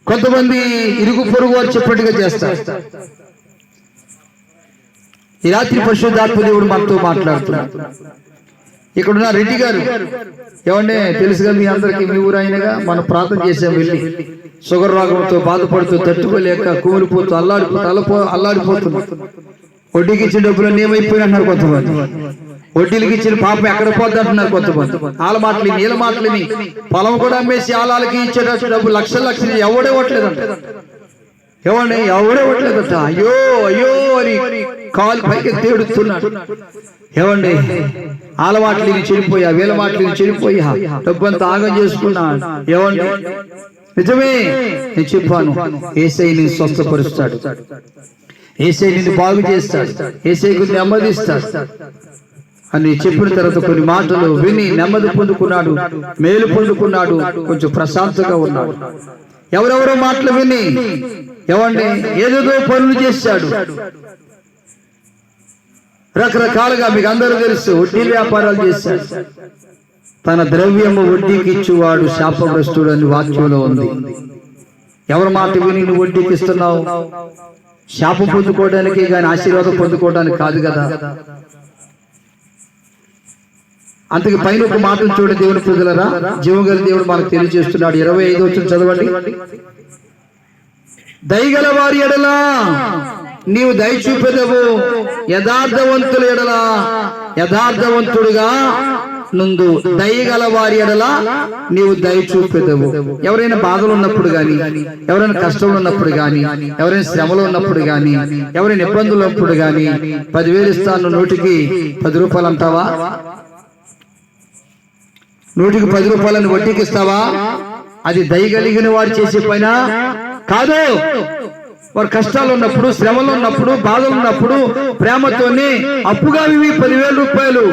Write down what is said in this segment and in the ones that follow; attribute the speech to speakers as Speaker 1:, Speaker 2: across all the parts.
Speaker 1: కొంతమంది ఇరుగు పొరుగు వారు చెప్పినట్టుగా చేస్తారు. ఈ రాత్రి పరిశుద్ధాత్మ దేవుడు మనతో మాట్లాడుతున్నాడు. ఇక్కడున్న రెడ్డి గారు ఏమంటే తెలుసుగా మీ అందరికీ, మీ ఊరు అయినగా మనం ప్రార్థన చేసాం. వెళ్ళి షుగర్ రోగంతో బాధపడుతూ తట్టుకోలేక కూలిపోతూ అల్లాడిపోతుంది. వడ్డీకి ఇచ్చిన డబ్బులు ఏమైపోయినా అంటున్నారు కొంతమంది. వడ్డీలకి ఇచ్చిన పాపం ఎక్కడ పోద్ది అంటున్నారు కొంతమంది. వాళ్ళ మాటలు నీళ్ళ మాటలని పొలం కూడా అమ్మేసి ఆలాలకి ఇచ్చేటట్టు డబ్బు లక్షలు ఎవడే ఇవ్వట్లేదంట. ఏమండి ఎవడే ఇవ్వట్లేదట. అయ్యో అయ్యో అని కాలు పైకి తేడుతున్నాడు. ఏమండి వాళ్ళ మాటలు చెడిపోయా, వీళ్ళ మాటలు చెడిపోయా, డబ్బంతా ఆగం చేసుకున్నాడు. ఏమండి నిజమే, నేను చెప్పాను, యేసయ్య నిన్ను స్వస్థపరుస్తాడు, యేసయ్య నిన్ను బాగు చేస్తాడు, యేసయ్యకు నెమ్మదిస్తాడు అని చెప్పిన తర్వాత కొన్ని మాటలు విని నెమ్మది పొందుకున్నాడు, మేలు పొందుకున్నాడు, కొంచెం ప్రశాంతంగా ఉన్నాడు. ఎవరెవరో మాటలు విని ఏమండి ఏదేదో పనులు చేశాడు. రకరకాలుగా మీకు అందరూ తెలుసు, వడ్డీ వ్యాపారాలు చేశాడు. తన ద్రవ్యము వడ్డీకి ఇచ్చువాడు శాపగ్రస్తుడు అని వాక్యంలో ఉంది. ఎవరి మాట విని నువ్వు వడ్డీకి ఇస్తున్నావు? శాపం పొందుకోవడానికి కానీ ఆశీర్వాదం పొందుకోవడానికి కాదు కదా. అందుకే పైన ఒక మాటలు చూడండి దేవుని ప్రజలరా, జీవగల దేవుడు మనకు తెలియజేస్తున్నాడు. 25వ వచనం చదవండి. దయగల వారి ఎడల నీవు దయ చూపెదవు, యథార్థవంతుల ఎడల యథార్థవంతుడుగా నుండు. దయగల వారి ఎడల నీవు దయ చూపెదవు. ఎవరైనా బాధలు ఉన్నప్పుడు గాని, ఎవరైనా కష్టంలో ఉన్నప్పుడు గాని, ఎవరైనా శ్రమలో ఉన్నప్పుడు గాని, ఎవరైనా ఇబ్బందులు ఉన్నప్పుడు గాని 10,000 ఇస్తాను, 100కి 10 రూపాయలు అంటావా? 100కి 10 రూపాయలను వడ్డీకి ఇస్తావా? అది దయగలిగిన వారు చేసే పైన కాదు. వారు కష్టాలు ఉన్నప్పుడు, శ్రమలు ఉన్నప్పుడు, బాధలు ఉన్నప్పుడు ప్రేమతోనే అప్పుగా ఇవి 10,000 రూపాయలు,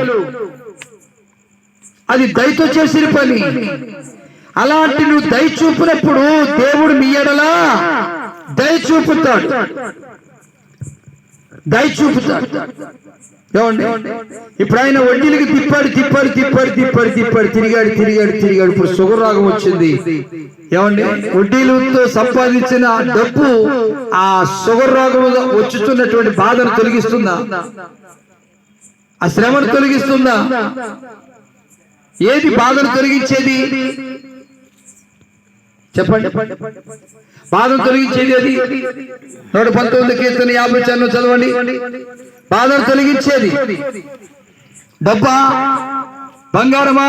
Speaker 1: అది దయతో చేసిన పని. అలాంటి నువ్వు దయ చూపినప్పుడు దేవుడు మీ ఎడలా దయ చూపుతాడు, దయ చూపుతాడు. ఏమండి ఇప్పుడు ఆయన వడ్డీలకి తిప్పాడు తిరిగాడు. ఇప్పుడు షుగర్ రోగం వచ్చింది. ఏమండి వడ్డీలతో సంపాదించిన డబ్బు ఆ షుగర్ రోగం వచ్చుతున్నటువంటి బాధను తొలగిస్తుందా? ఆ శ్రమను తొలగిస్తుందా? ఏది బాధను తొలగించేది చెప్పండి? బాధను తొలగించేది అది 119 కీర్తన 50 చరణం చదవండి. బాధను తొలగించేది డబ్బా, బంగారమా,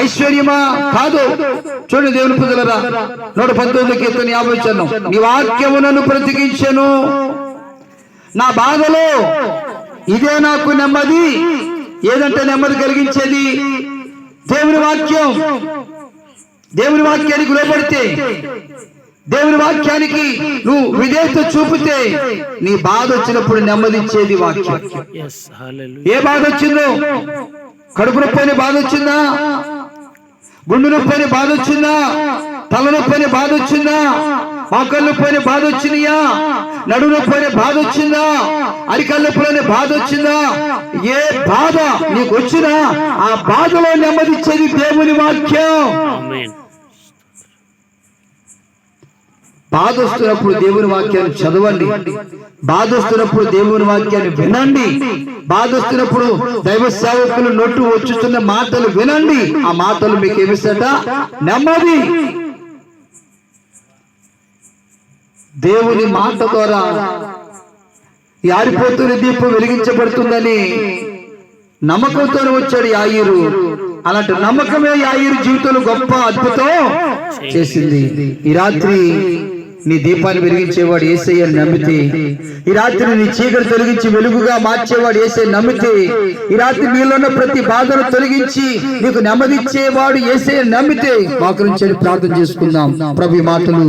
Speaker 1: ఐశ్వర్యమా కాదు. చూడండి దేవుని ప్రజలరా, 119 కీర్తన 50 చరణం. నీ వాక్యము నన్ను బ్రతికించెను, నా బాధలో ఇదే నాకు నెమ్మది. ఏదంటే నెమ్మది కలిగించేది దేవుని వాక్యం. దేవుని వాక్యానికి లోబడితే, దేవుని వాక్యానికి నువ్వు విధేయత చూపితే నీ బాధ వచ్చినప్పుడు నెమ్మదిచ్చేది వాక్యం. ఏ బాధ వచ్చిందో, కడుపు నొప్పి అనే బాధ వచ్చిందా, గుండె నొప్పి అనే బాధ వచ్చిందా, తలనొప్పి అనే బాధ వచ్చిందా, మోకాళ్ళ నొప్పి అనే బాధ వచ్చినాయా, నడు నొప్పి అనే బాధ వచ్చిందా, అరికాళ్ళ నొప్పి అనే బాధ వచ్చిందా, ఏ బాధ నీకు వచ్చినా ఆ బాధలో నెమ్మదిచ్చేది దేవుని వాక్యం. బాధ వస్తున్నప్పుడు దేవుని వాక్యాన్ని చదవండి, బాధ వస్తున్నప్పుడు దేవుని వాక్యాన్ని వినండి, బాధ వస్తున్నప్పుడు దైవ సేవకులు నోటు వచ్చుతున్న మాటలు వినండి. ఆ మాటలు మీకు ఏమిస్తట? నెమ్మది. దేవుని మాట ద్వారా ఈ ఆరిపోతున్న దీపం వెలిగించబడుతుందని నమ్మకంతో వచ్చాడు యాయీరు. అలాంటి నమ్మకమే యాయీరు జీవితంలో గొప్ప అద్భుతం చేసింది. ఈ రాత్రి నీ దీపాన్ని వెలిగించేవాడు యేసయ్యని నమ్మితే, ఈ రాత్రి నీ చీకటి తొలగించి వెలుగుగా మార్చేవాడు యేసయ్యని నమ్మితే, ఈ రాత్రి నీలో ఉన్న ప్రతి బాధను తొలగించి నీకు నెమ్మదిచ్చేవాడు యేసయ్యని నమ్మితే, మాకు నుంచి ప్రార్థన చేసుకుందాం. ప్రభు మాటలు